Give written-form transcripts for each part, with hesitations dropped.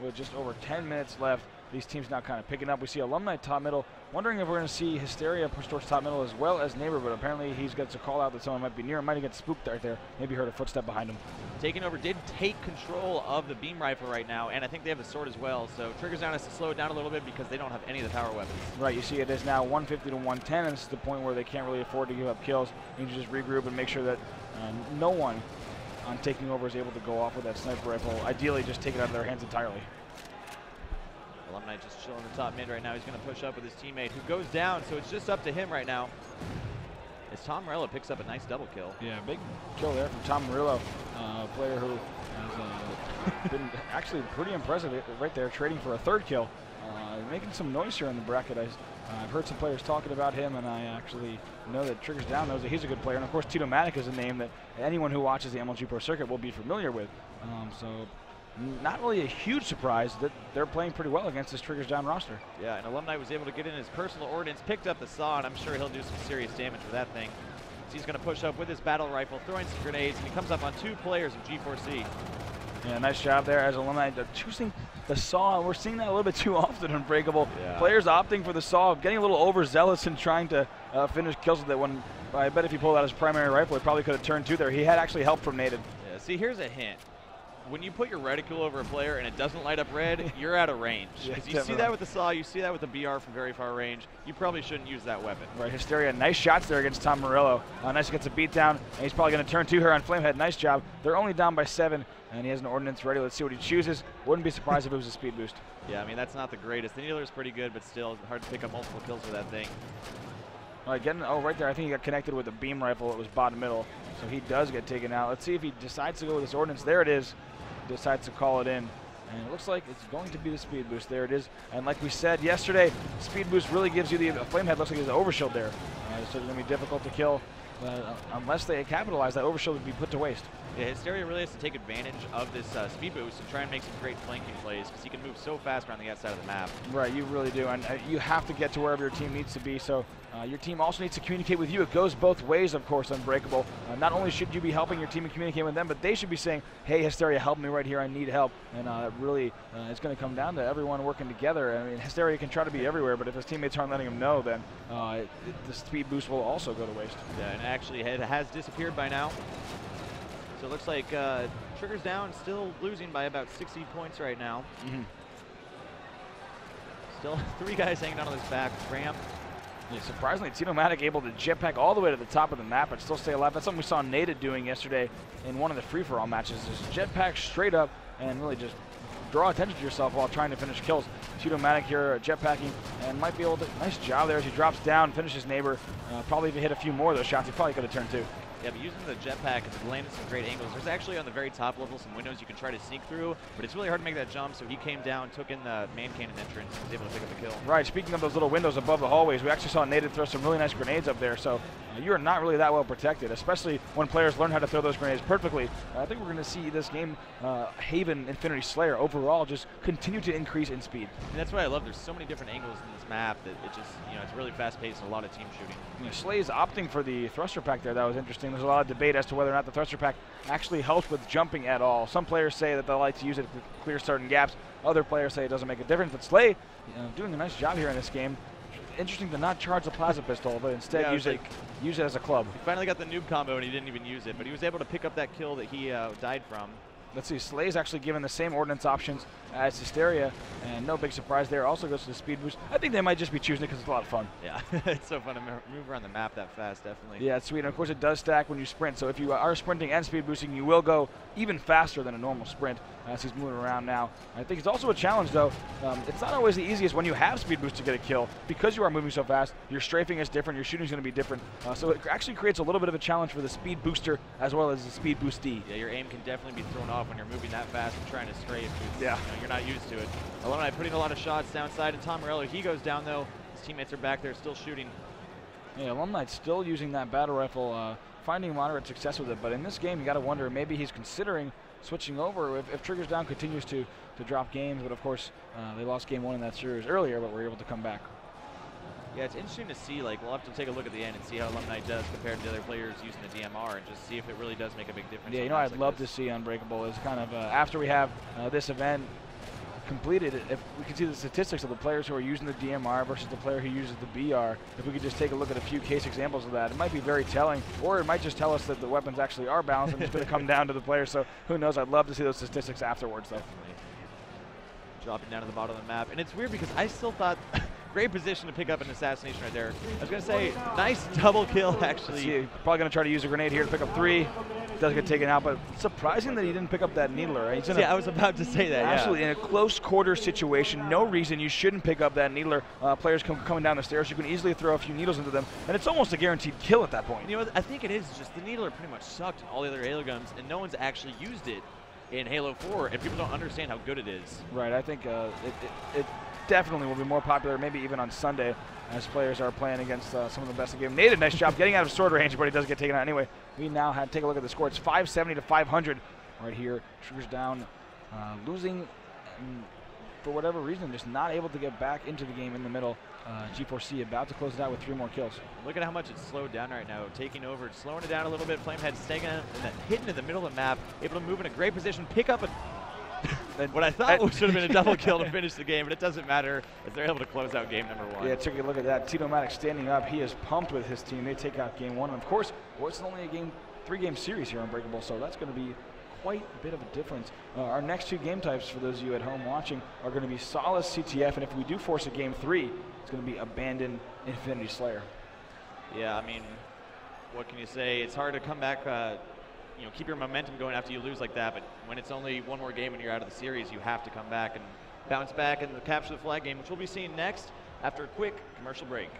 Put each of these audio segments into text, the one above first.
with just over 10 minutes left. These teams now kind of picking up. We see Alumni top middle. Wondering if we're going to see Hysteria push towards top middle as well as Neighbor, but apparently he's got a call out that someone might be near him. Might have got spooked right there. Maybe heard a footstep behind him. Taking over did take control of the beam rifle right now, and I think they have the sword as well. So Triggers Down has to slow it down a little bit because they don't have any of the power weapons. Right, you see it is now 150 to 110, and this is the point where they can't really afford to give up kills. You need to just regroup and make sure that no one on taking over is able to go off with that sniper rifle. Ideally, just take it out of their hands entirely. Alumni just chilling in the top mid right now. He's going to push up with his teammate who goes down, so it's just up to him right now. As Tom Morello picks up a nice double kill. Yeah, big kill there from Tom Murillo, a player who has been actually pretty impressive right there, trading for a third kill. Making some noise here in the bracket. I've heard some players talking about him, and I actually know that Triggers Down knows that he's a good player. And of course, Tito Matic is a name that anyone who watches the MLG Pro Circuit will be familiar with. So not really a huge surprise that they're playing pretty well against this Triggers Down roster. Yeah, and Alumni was able to get in his personal ordnance, picked up the saw, and I'm sure he'll do some serious damage with that thing. So he's going to push up with his battle rifle, throwing some grenades, and he comes up on 2 players of G4C. Yeah, nice job there as Alumni choosing the saw. We're seeing that a little bit too often in Unbreakable. Yeah. Players opting for the saw, getting a little overzealous and trying to finish kills with it. When I bet if he pulled out his primary rifle, he probably could have turned 2 there. He had actually help from Nated. Yeah, see, here's a hint. When you put your reticule over a player and it doesn't light up red, you're out of range. Because you see that with the saw, you see that with the BR from very far range. You probably shouldn't use that weapon. Right, Hysteria, nice shots there against Tom Morello. Nice gets a beat down, and he's probably going to turn 2 here on Flamehead. Nice job. They're only down by 7, and he has an ordnance ready. Let's see what he chooses. Wouldn't be surprised if it was a speed boost. Yeah, I mean, that's not the greatest. The Needler's pretty good, but still hard to pick up multiple kills with that thing. All right, right there, I think he got connected with a beam rifle. It was bottom middle, so he does get taken out. Let's see if he decides to go with this ordnance. There it is. Decides to call it in, and it looks like it's going to be the speed boost. There it is, and like we said yesterday, speed boost really gives you the Flamehead. Looks like there's an overshield there, so it's going to be difficult to kill unless they capitalize. That overshield would be put to waste. Yeah, Hysteria really has to take advantage of this speed boost and try and make some great flanking plays because he can move so fast around the outside of the map. Right, you really do, and you have to get to wherever your team needs to be, so your team also needs to communicate with you. It goes both ways, of course, Unbreakable. Not only should you be helping your team and communicating with them, but they should be saying, hey, Hysteria, help me right here, I need help. And really, it's going to come down to everyone working together. I mean, Hysteria can try to be everywhere, but if his teammates aren't letting him know, then the speed boost will also go to waste. Yeah, and actually it has disappeared by now. So it looks like Triggers Down still losing by about 60 points right now. Still 3 guys hanging out on this back ramp. Yeah, surprisingly, Tito Matic able to jetpack all the way to the top of the map but still stay alive. That's something we saw Nated doing yesterday in one of the free-for-all matches. Just jetpack straight up and really just draw attention to yourself while trying to finish kills. Tito Matic here jetpacking and might be able to, nice job there as he drops down, finishes Neighbor. Probably if he hit a few more of those shots, he probably could have turned 2. Yeah, but using the jetpack, it's landed some great angles. There's actually on the very top level some windows you can try to sneak through, but it's really hard to make that jump, so he came down, took in the man cannon entrance, and was able to pick up a kill. Right, speaking of those little windows above the hallways, we actually saw Nated throw some really nice grenades up there, so you're not really that well protected, especially when players learn how to throw those grenades perfectly. I think we're going to see this game, Haven Infinity Slayer, overall just continue to increase in speed. And that's what I love. There's so many different angles in this map that it just, it's really fast-paced and a lot of team shooting. Yeah, Slay's opting for the thruster pack there. That was interesting. There's a lot of debate as to whether or not the thruster pack actually helps with jumping at all. Some players say that they like to use it to clear certain gaps. Other players say it doesn't make a difference. But Slay doing a nice job here in this game. Interesting to not charge the plasma pistol, but instead use it as a club. He finally got the noob combo and he didn't even use it, but he was able to pick up that kill that he died from. Let's see, Slay's actually given the same ordnance options as Hysteria, and no big surprise there. Also goes to the speed boost. I think they might just be choosing it because it's a lot of fun. Yeah, it's so fun to move around the map that fast, definitely. Yeah, it's sweet. And of course, it does stack when you sprint. So if you are sprinting and speed boosting, you will go even faster than a normal sprint as he's moving around now. I think it's also a challenge, though. It's not always the easiest when you have speed boost to get a kill. Because you are moving so fast, your strafing is different, your shooting is going to be different. So it actually creates a little bit of a challenge for the speed booster as well as the speed boostee. Yeah, your aim can definitely be thrown off when you're moving that fast and trying to strafe. Yeah. You're not used to it. Alumni putting a lot of shots downside, and Tom Morello, he goes down, though. His teammates are back there still shooting. Yeah, Alumni still using that battle rifle, finding moderate success with it. But in this game, you got to wonder, maybe he's considering switching over if Triggers Down continues to drop games. But of course, they lost game 1 in that series earlier, but were able to come back. Yeah, it's interesting to see. Like, we'll have to take a look at the end and see how Alumni does compared to other players using the DMR, and just see if it really does make a big difference. Yeah, I'd love to see Unbreakable is kind of after we have this event, completed, if we could see the statistics of the players who are using the DMR versus the player who uses the BR, if we could just take a look at a few case examples of that, it might be very telling, or it might just tell us that the weapons actually are balanced and it's going to come down to the player. So who knows? I'd love to see those statistics afterwards, though. Definitely. Dropping down to the bottom of the map. And it's weird because I still thought great position to pick up an assassination right there. I was going to say, nice double kill, actually. Probably going to try to use a grenade here to pick up 3. Does get taken out, but it's surprising that he didn't pick up that needler. Right? Yeah, I was about to say that. Absolutely, in a close quarter situation, no reason you shouldn't pick up that needler. Players coming down the stairs, you can easily throw a few needles into them, and it's almost a guaranteed kill at that point. You know what? I think it is just the needler pretty much sucked in all the other Halo guns, and no one's actually used it in Halo 4, and people don't understand how good it is. Right, I think it definitely will be more popular, maybe even on Sunday, as players are playing against some of the best in the game. Nate did a nice job getting out of sword range, but he does get taken out anyway. We now take a look at the score. It's 570 to 500 right here. Sugar's down, losing for whatever reason, just not able to get back into the game in the middle. G4C about to close it out with 3 more kills. Look at how much it's slowed down right now. Taking over, slowing it down a little bit. Flamehead staying in that hidden in the middle of the map, able to move in a great position, pick up what I thought should have been a double kill to finish the game, but it doesn't matter as they're able to close out game number 1. Yeah, take a look at that. Tito Maddox standing up. He is pumped with his team. They take out game 1. And of course, it's only a 3-game series here on Unbreakable, so that's going to be quite a bit of a difference. Our next 2 game types, for those of you at home watching, are going to be Solace CTF, and if we do force a game 3, it's going to be Abandon Infinity Slayer. Yeah, I mean, what can you say? It's hard to come back, keep your momentum going after you lose like that, but when it's only 1 more game and you're out of the series, you have to come back and bounce back and capture the flag game, which we'll be seeing next after a quick commercial break.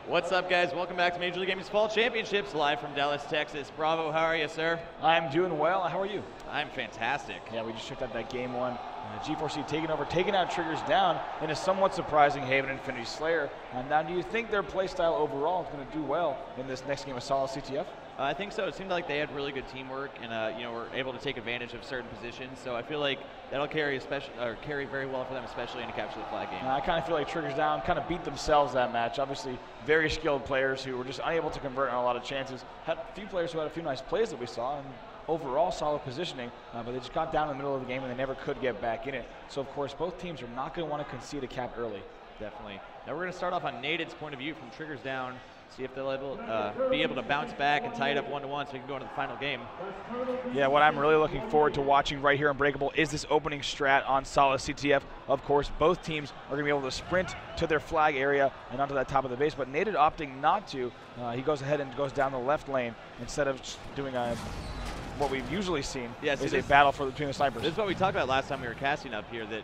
What's up, guys? Welcome back to Major League Gaming's Fall Championships, live from Dallas, Texas. Bravo, how are you, sir? I'm doing well. How are you? I'm fantastic. Yeah, we just checked out that game 1. G4C taking over, taking out Triggers down in a somewhat surprising Haven Infinity Slayer. Now, do you think their playstyle overall is going to do well in this next game with solid CTF? I think so. It seemed like they had really good teamwork and were able to take advantage of certain positions. So I feel like that'll carry very well for them, especially in a capture the flag game. I kind of feel like Triggers Down kind of beat themselves that match. Obviously, very skilled players who were just unable to convert on a lot of chances. Had a few players who had a few nice plays that we saw, and overall solid positioning, but they just got down in the middle of the game and they never could get back in it. So of course, both teams are not going to want to concede a cap early. Definitely. Now we're going to start off on Nated's point of view from Triggers Down. See if they'll be able to bounce back and tie it up 1-1 so we can go into the final game. Yeah, what I'm really looking forward to watching right here in Breakable is this opening strat on solid CTF. Of course, both teams are going to be able to sprint to their flag area and onto that top of the base, but Nated opting not to. He goes ahead and goes down the left lane instead of doing what we've usually seen is a battle between the snipers. This is what we talked about last time we were casting up here, that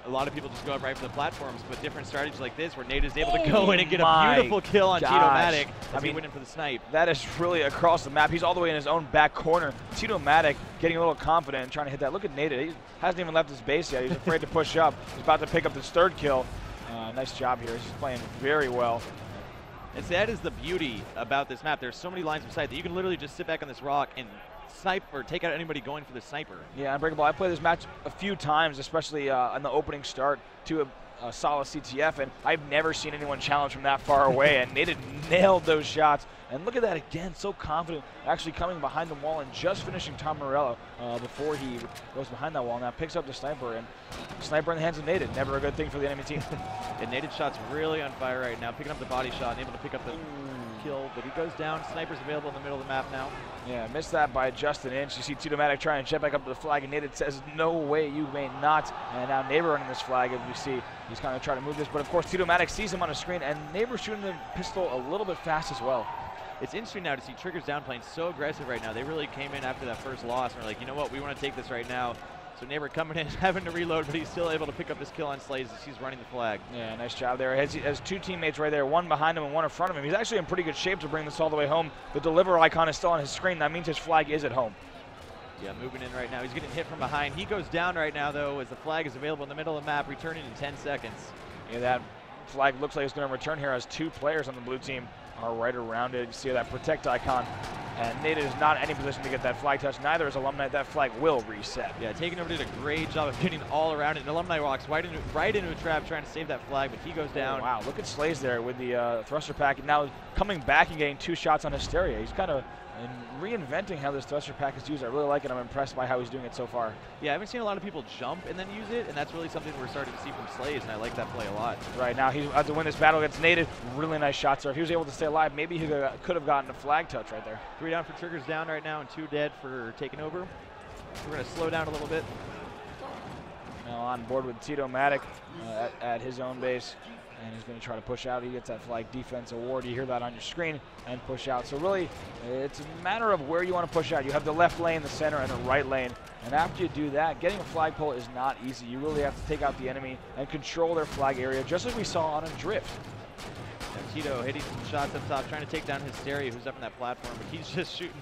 a lot of people just go up right for the platforms, but different strategies like this where Nate is able to go in and get a beautiful kill on Tito-Matic as he went in for the snipe. That is really across the map. He's all the way in his own back corner. Tito-Matic getting a little confident and trying to hit that. Look at Nate. He hasn't even left his base yet. He's afraid to push up. He's about to pick up his third kill. Nice job here. He's playing very well. And so that is the beauty about this map. There's so many lines of sight that you can literally just sit back on this rock and snipe or take out anybody going for the sniper. Yeah, Unbreakable, I played this match a few times, especially in the opening start to a solid CTF, and I've never seen anyone challenge from that far away, and they nailed those shots. And look at that again, so confident, actually coming behind the wall and just finishing Tom Morello before he goes behind that wall. Now picks up the sniper, and sniper in the hands of Nated, never a good thing for the enemy team. And Nated's shot's really on fire right now, picking up the body shot and able to pick up the kill, but he goes down. Sniper's available in the middle of the map now. Yeah, missed that by just an inch. You see Tito-Matic trying to jet back up to the flag, and Nated says, no way, you may not. And now Neighbor running this flag, as we see. He's kind of trying to move this, but of course Tito-Matic sees him on the screen, and Neighbor shooting the pistol a little bit fast as well. It's interesting now to see Triggers Down playing so aggressive right now. They really came in after that first loss, and we're like, you know what, we want to take this right now. So Neighbor coming in, having to reload, but he's still able to pick up this kill on Slays as he's running the flag. Yeah, nice job there. He has two teammates right there, one behind him and one in front of him. He's actually in pretty good shape to bring this all the way home. The deliver icon is still on his screen. That means his flag is at home. Yeah, moving in right now. He's getting hit from behind. He goes down right now, though, as the flag is available in the middle of the map, returning in 10 seconds. Yeah, that flag looks like it's going to return here as two players on the blue team are right around it. You see that protect icon, and Nate is not in any position to get that flag touch. Neither is Alumni. That flag will reset. Yeah, Taking Over did a great job of getting all around it. And Alumni walks right into a trap trying to save that flag, but he goes down. Oh, wow, look at Slays there with the thruster pack. And now coming back and getting two shots on Hysteria. He's kind of reinventing how this thruster pack is used. I really like it. I'm impressed by how he's doing it so far. Yeah, I haven't seen a lot of people jump and then use it, and that's really something we're starting to see from Slays, and I like that play a lot. Right now, he's about to win this battle against Nated. Really nice shots there. If he was able to stay alive, maybe he could have gotten a flag touch right there. 3 down for Triggers Down right now, and 2 dead for Taking Over. We're going to slow down a little bit. Now on board with Tito-Matic at his own base. And he's going to try to push out. He gets that flag defense award. You hear that on your screen, and push out. So really, it's a matter of where you want to push out. You have the left lane, the center, and the right lane. And after you do that, getting a flagpole is not easy. You really have to take out the enemy and control their flag area, just as we saw on a drift. And Tito hitting some shots up top, trying to take down Hysteria, who's up in that platform, but he's just shooting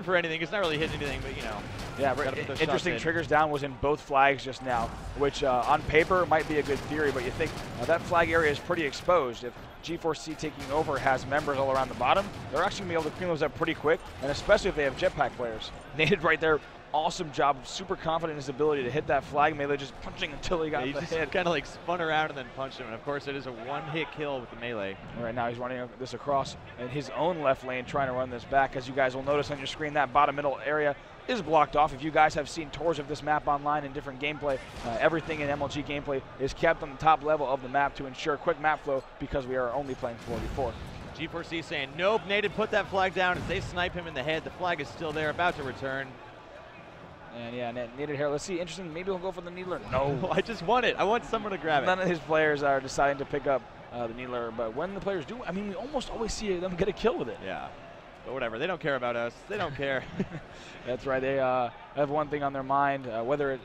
for anything. It's not really hitting anything, but you know. Yeah, interesting. Triggers Down was in both flags just now, which on paper might be a good theory, but you think that flag area is pretty exposed. If G4C Taking Over has members all around the bottom, they're actually going to be able to clean those up pretty quick, and especially if they have jetpack players. Nated right there. Awesome job, super confident in his ability to hit that flag. Melee just punching until he got the hit. He kind of like spun around and then punched him. And of course, it is a one-hit kill with the melee. Right now, he's running this across in his own left lane, trying to run this back. As you guys will notice on your screen, that bottom middle area is blocked off. If you guys have seen tours of this map online in different gameplay, everything in MLG gameplay is kept on the top level of the map to ensure quick map flow because we are only playing 4v4. G4C saying, nope, Nated put that flag down. As they snipe him in the head, the flag is still there, about to return. And yeah, Nated here. Let's see. Interesting. Maybe he'll go for the Needler. No. I just want it. I want someone to grab it. None of his players are deciding to pick up the Needler. But when the players do, I mean, we almost always see them get a kill with it. Yeah. But whatever, they don't care about us. They don't care. That's right. They have one thing on their mind. Whether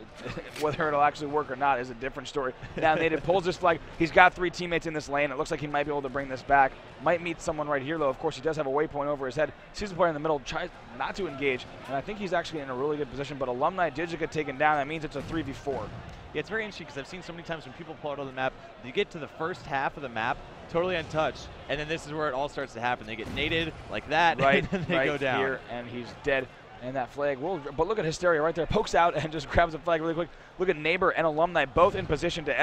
it'll actually work or not is a different story. Now Native pulls his flag. He's got 3 teammates in this lane. It looks like he might be able to bring this back. Might meet someone right here, though. Of course, he does have a waypoint over his head. Sees the player in the middle, tries not to engage, and I think he's actually in a really good position. But Alumni did just get taken down. That means it's a 3v4. Yeah, it's very interesting because I've seen so many times when people pull out of the map, you get to the first half of the map totally untouched, and then this is where it all starts to happen. They get naded like that, right, and then they right go down. Here, and he's dead. And that flag will, but look at Hysteria right there, pokes out and just grabs the flag really quick. Look at Neighbor and Alumni both in position to